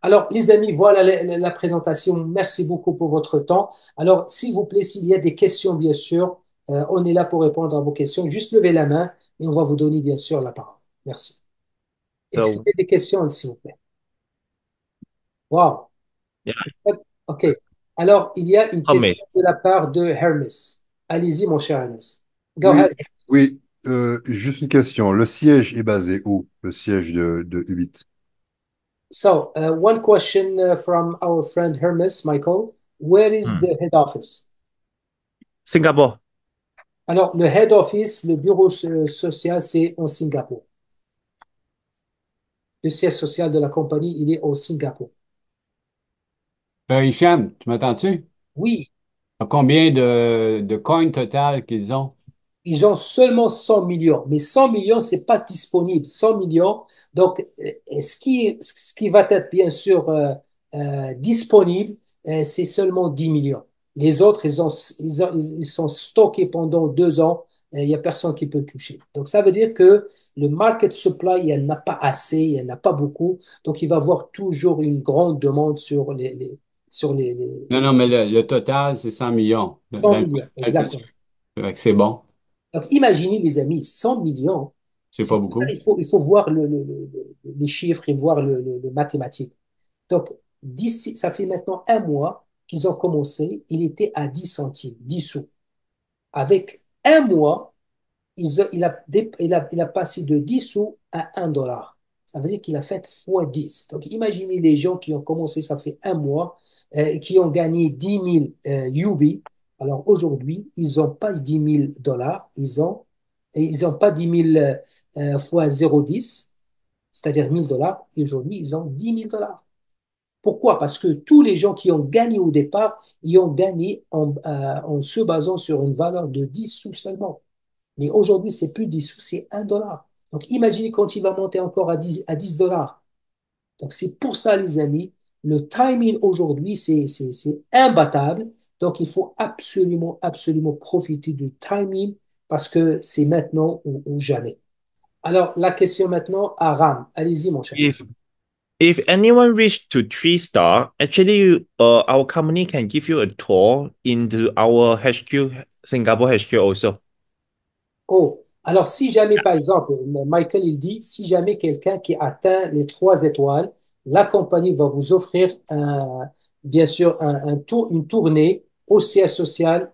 Alors, les amis, voilà la présentation. Merci beaucoup pour votre temps. Alors, s'il vous plaît, s'il y a des questions, bien sûr, on est là pour répondre à vos questions. Juste levez la main et on va vous donner, bien sûr, la parole. Merci. Est-ce qu'il So, y a des questions, s'il vous plaît? Wow. yeah, OK. Alors, il y a une question Thomas. de la part de Hermes. Allez-y, mon cher Hermes. Go Oui, ahead. oui, juste une question. Le siège est basé où? Le siège de Ubit. So, one question from our friend Hermes, Michael. Where is Hmm. the head office? Singapore. Alors, le head office, le bureau social, c'est en Singapour. Le siège social de la compagnie, il est au Singapour. Hicham, tu m'entends-tu? Oui, Combien de coins total qu'ils ont? ils ont seulement 100 millions, mais 100 millions, c'est pas disponible. 100 millions, donc ce qui va être bien sûr disponible, c'est seulement 10 millions. Les autres, ils sont stockés pendant 2 ans. Il n'y a personne qui peut le toucher. Donc ça veut dire que le market supply, il n'y en a pas assez, il n'y en a pas beaucoup. Donc il va y avoir toujours une grande demande sur sur Non, non, mais le total, c'est 100 millions. 100 millions. Exactement. Fait que c'est bon. Donc, imaginez, les amis, 100 millions, C'est c'est pas pour ça beaucoup. il faut voir les chiffres et voir le mathématique. Donc, d'ici, ça fait maintenant un mois qu'ils ont commencé, il était à 10 centimes, 10 sous. Avec un mois, il a passé de 10 sous à 1 dollar. Ça veut dire qu'il a fait fois 10. Donc, imaginez les gens qui ont commencé, ça fait un mois, qui ont gagné 10 000 UB. Alors, aujourd'hui, ils n'ont pas 10 000 dollars, ils ont pas 10 000 fois 0,10, c'est-à-dire 1000 dollars. Et aujourd'hui, ils ont 10 000 dollars. Pourquoi? Parce que tous les gens qui ont gagné au départ, ils ont gagné en se basant sur une valeur de 10 sous seulement. Mais aujourd'hui, c'est plus 10 sous, c'est 1 dollar. Donc, imaginez quand il va monter encore à 10 dollars. Donc, c'est pour ça, les amis, le timing aujourd'hui, c'est imbattable. Donc, il faut absolument, absolument profiter du timing parce que c'est maintenant ou jamais. Alors, la question maintenant à Ram. Allez-y, mon cher. If if anyone reach to 3 star, actually, our company can give you a tour into our HQ, Singapore HQ also. Oh, alors si jamais, par exemple, Michael, il dit, si jamais quelqu'un qui atteint les 3 étoiles, la compagnie va vous offrir bien sûr un tour, une tournée au siège social.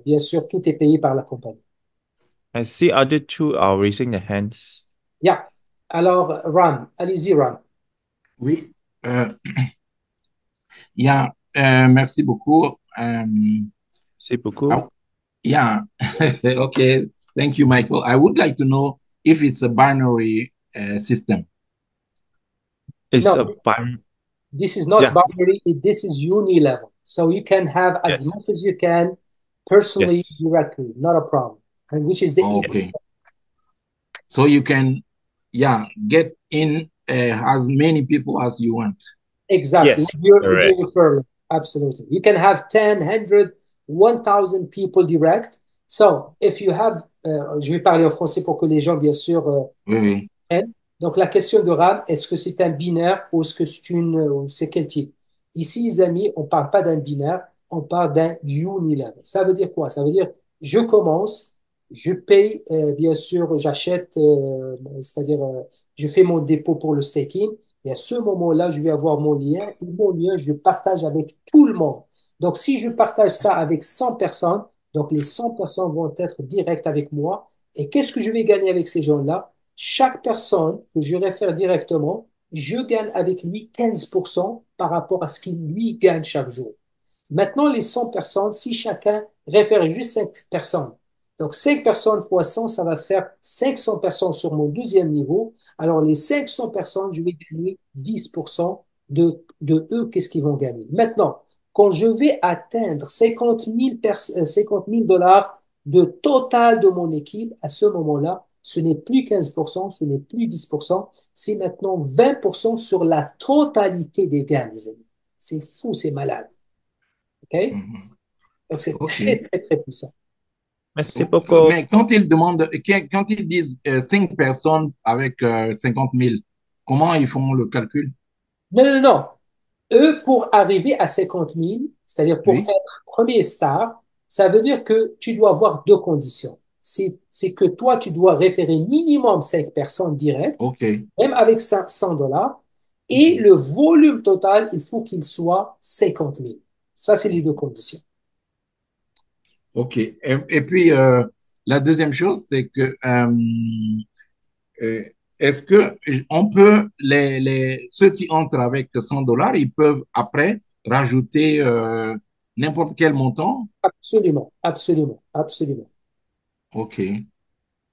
Bien sûr, tout est payé par la compagnie. I see other two are raising their hands. Yeah. Alors, Ram, allez-y, Ram. Oui, euh, yeah, merci beaucoup. C'est beaucoup. I- yeah, okay. Thank you, Michael. I would like to know if it's a binary system. It's a No, bun. this is not Yeah. binary. This is unilevel. So you can have as Yes. much as you can personally, Yes. directly, not a problem. And which is the easy. Okay. So you can, yeah, get in as many people as you want. Exactly. Yes. With Correct. your referral. Absolutely. You can have 10, 100, 1000 people direct. So, if you have, je vais parler en français pour que les gens, bien sûr, Oui, oui. comprennent. Donc, la question de RAM, est-ce que c'est un binaire ou est-ce que c'est quel type? Ici, les amis, on ne parle pas d'un binaire, on parle d'un unilevel. Ça veut dire quoi? Ça veut dire, je commence, je paye, bien sûr, j'achète, c'est-à-dire, je fais mon dépôt pour le staking. Et à ce moment-là, je vais avoir mon lien. Et mon lien, je le partage avec tout le monde. Donc, si je partage ça avec 100 personnes, donc les 100 personnes vont être directes avec moi. Et qu'est-ce que je vais gagner avec ces gens-là? Chaque personne que je réfère directement, je gagne avec lui 15% par rapport à ce qu'il lui gagne chaque jour. Maintenant, les 100 personnes, si chacun réfère juste 5 personnes, donc 5 personnes fois 100, ça va faire 500 personnes sur mon deuxième niveau. Alors, les 500 personnes, je vais gagner 10% de eux, qu'est-ce qu'ils vont gagner. Maintenant, quand je vais atteindre 50 000 dollars de total de mon équipe, à ce moment-là, ce n'est plus 15%, ce n'est plus 10%, c'est maintenant 20% sur la totalité des gains, les amis. C'est fou, c'est malade. OK? Mhm. Donc, c'est très, OK. très, très puissant. Merci beaucoup. Mais quand ils demandent, quand ils disent 5 personnes avec 50 000, comment ils font le calcul? Non, non, non. Eux, pour arriver à 50 000, c'est-à-dire pour Oui, être premier star, ça veut dire que tu dois avoir deux conditions. C'est que toi, tu dois référer minimum 5 personnes directes, ok. même avec 100 dollars, et Mhm. le volume total, il faut qu'il soit 50 000. Ça, c'est les deux conditions. Ok. Et puis, la deuxième chose, c'est que euh, est-ce que on peut, ceux qui entrent avec 100 dollars, ils peuvent après rajouter n'importe quel montant? Absolument, absolument, absolument. Ok.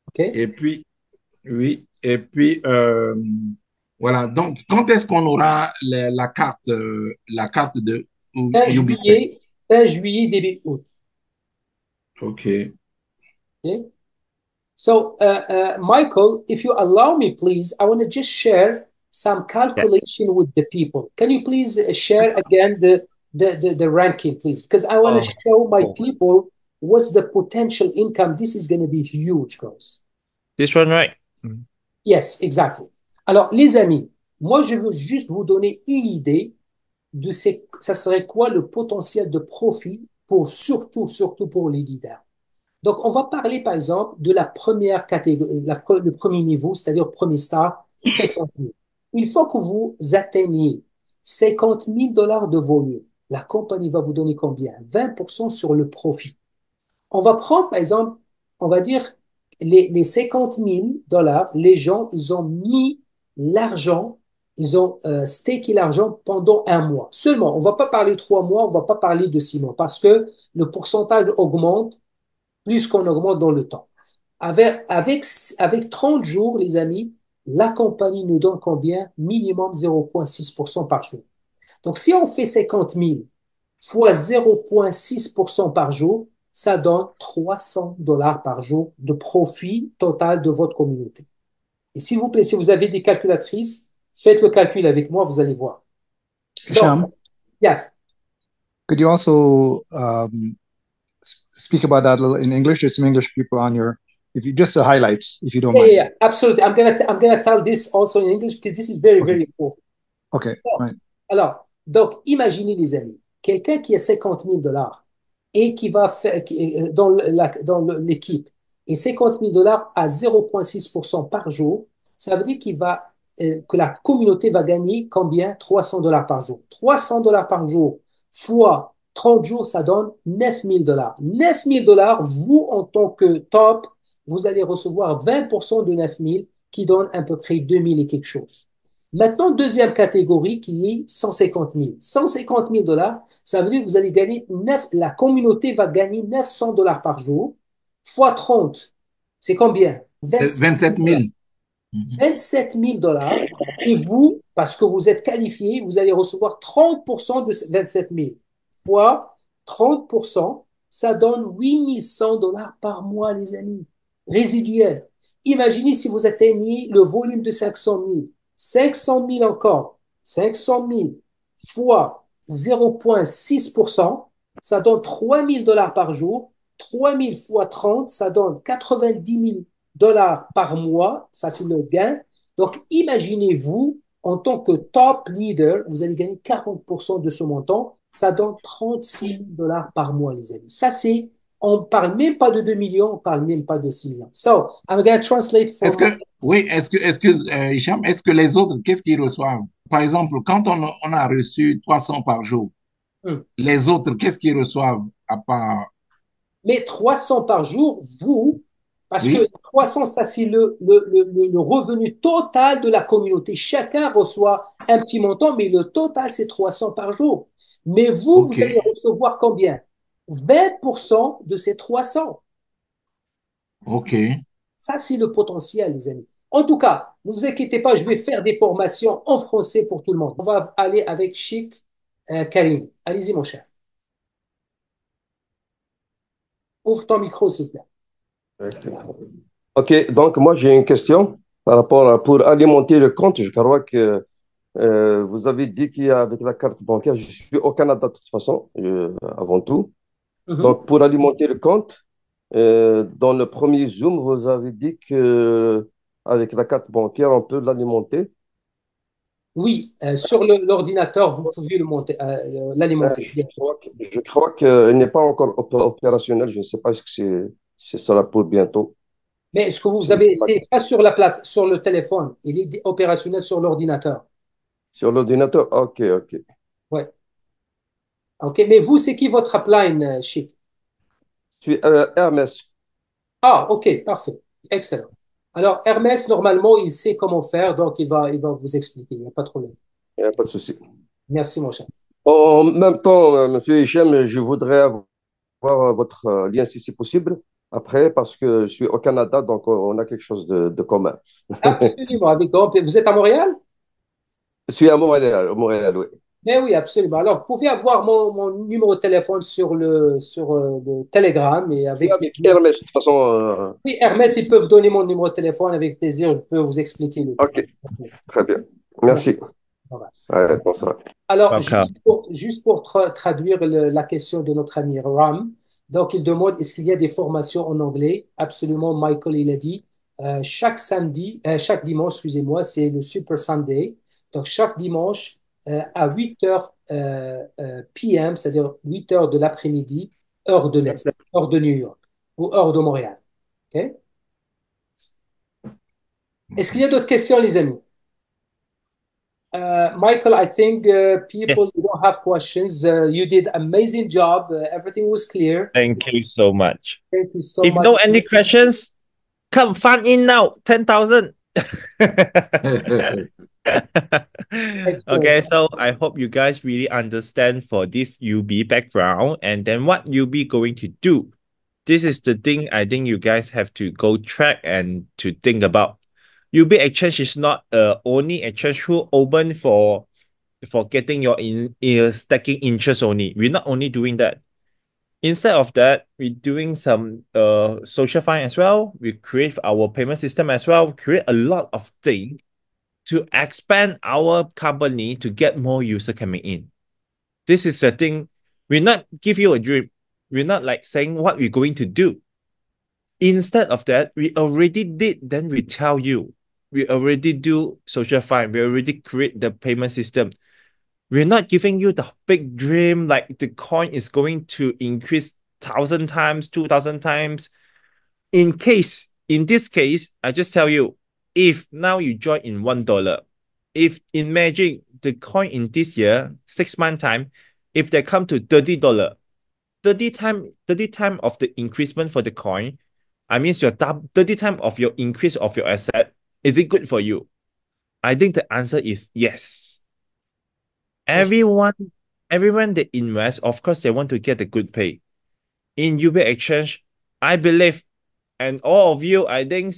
OK? Et puis, oui. Et puis, voilà. Donc, quand est-ce qu'on aura la carte de Fin UbiPay? juillet, fin juillet, début août. Ok. OK? So, Michael, if you allow me, please, I want to just share some Yeah. calculation with the people. Can you please share again the ranking, please? Because I want to Oh, show my oh. people what's the potential income. This is going to be huge, guys. This one, right? Mm. Yes, exactly. Alors, les amis, moi, je veux juste vous donner une idée de ça serait quoi le potentiel de profit pour surtout pour les leaders. Donc, on va parler, par exemple, de la première catégorie, le premier niveau, c'est-à-dire premier star, 50 000. Une fois que vous atteignez 50 000 dollars de volume, la compagnie va vous donner combien? 20% sur le profit. On va prendre, par exemple, on va dire les 50 000 dollars, les gens, ils ont mis l'argent, ils ont stacké l'argent pendant un mois. Seulement, on va pas parler 3 mois, on va pas parler de 6 mois, parce que le pourcentage augmente plus qu'on augmente dans le temps. Avec 30 jours, les amis, la compagnie nous donne combien? Minimum 0,6% par jour. Donc, si on fait 50 000 fois 0,6% par jour, ça donne 300 dollars par jour de profit total de votre communauté. Et s'il vous plaît, si vous avez des calculatrices, faites le calcul avec moi, vous allez voir. Donc, Hisham, yes, could you also speak about that a little in English? There's some English people on your, if you just the highlights, if you don't yeah, mind. yeah, absolutely. I'm gonna tell this also in English because this is Okay. very important. Okay. Right. Alors, donc, imaginez les amis, quelqu'un qui a 50 000 dollars et qui va faire dans l'équipe et 50 000 dollars à 0,6% par jour, ça veut dire que la communauté va gagner combien? 300 dollars par jour. 300 dollars par jour fois 30 jours, ça donne 9 000 dollars. 9 000 dollars, vous, en tant que top, vous allez recevoir 20% de 9 000 qui donne à peu près 2 000 et quelque chose. Maintenant, deuxième catégorie qui est 150 000. 150 000 dollars, ça veut dire que vous allez gagner la communauté va gagner 900 dollars par jour, fois 30. C'est combien? 27 27 000 dollars. 000. Mhm. 27 000 dollars. Et vous, parce que vous êtes qualifié, vous allez recevoir 30% de ces 27 000. Fois 30%, ça donne 8 100 dollars par mois, les amis. Résiduel. Imaginez si vous atteignez le volume de 500 000. 500 000 encore. 500 000 fois 0,6%, ça donne 3 000 dollars par jour. 3 000 fois 30, ça donne 90 000 dollars par mois, ça c'est le gain. Donc, imaginez-vous, en tant que top leader, vous allez gagner 40% de ce montant. Ça donne 36 000 dollars par mois, les amis. Ça, on ne parle même pas de 2 millions, on ne parle même pas de 6 millions. So, I'm going to translate for Est-ce que, oui, Hicham, est-ce que les autres, qu'est-ce qu'ils reçoivent? Par exemple, quand on a reçu 300 par jour, Hmm. les autres, qu'est-ce qu'ils reçoivent à part, Mais 300 par jour, parce que oui? 300, ça c'est le revenu total de la communauté. Chacun reçoit un petit montant, mais le total c'est 300 par jour. Mais OK, vous allez recevoir combien? 20% de ces 300. OK. Ça c'est le potentiel, les amis. En tout cas, ne vous inquiétez pas, je vais faire des formations en français pour tout le monde. On va aller avec Chic Karim. Allez-y, mon cher. Ouvre ton micro, s'il te plaît. Ok, donc moi j'ai une question par rapport pour alimenter le compte. Je crois que vous avez dit qu'il y a avec la carte bancaire, je suis au Canada de toute façon, avant tout. Mhm. Donc pour alimenter le compte, dans le premier Zoom, vous avez dit que avec la carte bancaire, on peut l'alimenter. Oui, sur l'ordinateur, vous pouvez l'alimenter. Je crois qu'il n'est pas encore opérationnel. Je ne sais pas est-ce que c'est ça pour bientôt. Mais ce que vous C'est avez, ma c'est pas sur la plate, sur le téléphone. Il est opérationnel sur l'ordinateur. Sur l'ordinateur? Ok, ok. Ouais. OK. Mais vous, c'est qui votre upline, Chic? Je suis Hermès. Ah, OK, parfait. Excellent. Alors, Hermès, normalement, il sait comment faire, donc il va vous expliquer. Il n'y a pas de problème. Il n'y a pas de souci. Merci, mon cher. En même temps, Monsieur Hichem, je voudrais avoir votre lien si c'est possible après parce que je suis au Canada, donc on a quelque chose de commun. Absolument, avec grand plaisir. Vous êtes à Montréal? Je suis à Montréal, oui. Mais oui, absolument. Alors, vous pouvez avoir mon numéro de téléphone sur le Telegram et Je suis avec avec plaisir. Hermès, de toute façon. Oui, Hermès, ils peuvent donner mon numéro de téléphone avec plaisir. Je peux vous expliquer le tout. Ok, très bien. Merci. Merci. Au revoir. Ouais, bonsoir. Alors, Welcome. juste pour traduire la question de notre ami Ram, donc il demande est-ce qu'il y a des formations en anglais? Absolument, Michael, il a dit chaque dimanche, excusez-moi, c'est le Super Sunday. Donc, chaque dimanche à 8 heures PM, c'est-à-dire 8 heures de l'après-midi, heure de l'Est, heure de New York ou heure de Montréal. OK? Est-ce qu'il y a d'autres questions, les amis? Michael, I think people Yes. don't have questions. You did amazing job. Everything was clear. Thank you so much. Thank you so If much. no any questions, come fund in now. 10,000. Okay, so I hope you guys really understand for this UB background and then what UB going to do. This is the thing I think you guys have to go track and to think about. UB Exchange is not only exchange who open for getting your stacking interest only. We're not only doing that. Instead of that, we're doing some social fine as well. We create our payment system as well. Create a lot of things to expand our company to get more user coming in. This is the thing. We're not give you a dream. We're not like saying what we're going to do. Instead of that, we already did. Then we tell you. We already do social fine. We already create the payment system. We're not giving you the big dream like the coin is going to increase 1,000 times, 2,000 times. In this case, I just tell you, if now you join in $1, if imagine the coin in this year, 6 month time, if they come to $30, 30 time of the increasement for the coin, I mean your 30 time of your increase of your asset, is it good for you? I think the answer is yes. Everyone that invest, of course, they want to get a good pay. In UB Exchange, I believe, and all of you, I think,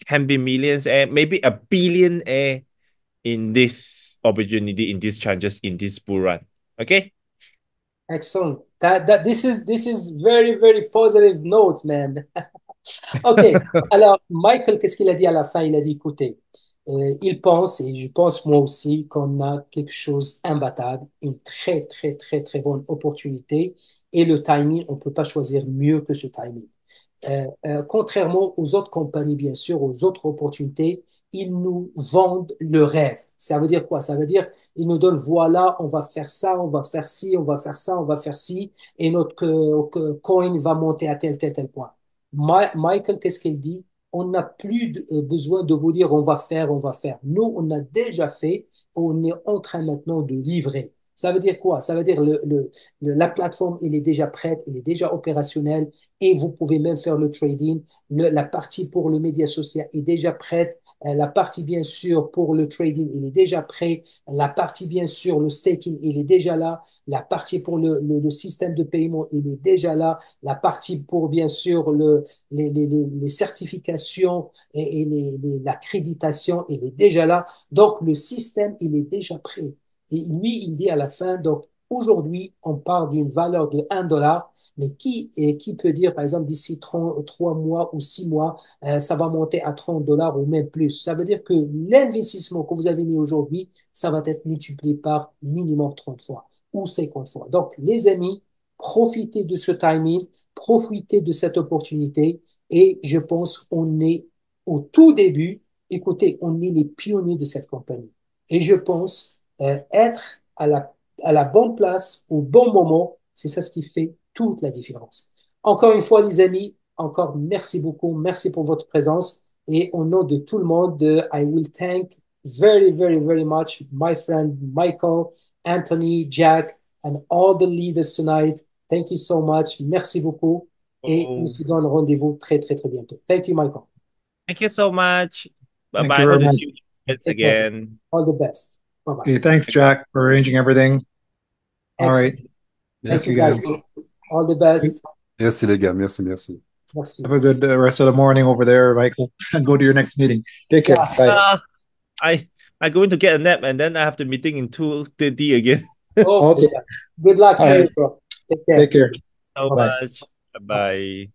can be millionaires, maybe a billionaire in this opportunity, in these chances, in this bull run. Okay? Excellent. This is very, very positive notes, man. OK. Alors, Michael, qu'est-ce qu'il a dit à la fin? Il a dit, écoutez, il pense, et je pense moi aussi, qu'on a quelque chose imbattable, une très, très, très, très bonne opportunité. Et le timing, on ne peut pas choisir mieux que ce timing. Contrairement aux autres compagnies, bien sûr, aux autres opportunités, ils nous vendent le rêve. Ça veut dire quoi? Ça veut dire ils nous donnent, voilà, on va faire ça, on va faire ci, on va faire ça, on va faire ci, et notre coin va monter à tel, tel, tel point. Michael, qu'est-ce qu'il dit? On n'a plus besoin de vous dire on va faire, on va faire. Nous, on a déjà fait, on est en train maintenant de livrer. Ça veut dire quoi? Ça veut dire la plateforme, elle est déjà prête, elle est déjà opérationnelle et vous pouvez même faire le trading. La partie pour le média social est déjà prête. La partie, bien sûr, pour le trading, il est déjà prêt. La partie, bien sûr, le staking, il est déjà là. La partie pour le système de paiement, il est déjà là. La partie pour, bien sûr, les certifications et l'accréditation, il est déjà là. Donc, le système, il est déjà prêt. Et lui, il dit à la fin, donc, aujourd'hui, on parle d'une valeur de 1 $, mais qui peut dire, par exemple, d'ici 3 mois ou 6 mois, ça va monter à 30 $ ou même plus. Ça veut dire que l'investissement que vous avez mis aujourd'hui, ça va être multiplié par minimum 30 fois ou 50 fois. Donc, les amis, profitez de ce timing, profitez de cette opportunité et je pense qu'on est au tout début. Écoutez, on est les pionniers de cette compagnie. Et je pense être à la bonne place au bon moment, c'est ça ce qui fait toute la différence. Encore une fois, les amis, encore merci beaucoup, merci pour votre présence. Et au nom de tout le monde, I will thank very, very, very much my friend Michael, Anthony, Jack, and all the leaders tonight. Thank you so much. Merci beaucoup. Et on Oh, se donne rendez-vous très, très, très bientôt. Thank you, Michael. thank you so much. Bye Thank you bye. very Hope to much. see you Take care. again. All the best. Bye-bye. Okay, thanks, Jack, for arranging everything. All right. Excellent. Thank you, Merci. guys. All the best. Merci les gars, merci, merci. Merci. Have a good rest of the morning over there, Michael, and go to your next meeting. Take care. Yeah. Bye. I'm going to get a nap and then I have the meeting in 2:30 again. Oh, Okay. good luck to All you, right. bro. Take care. Take care. So Bye-bye. much. Bye bye.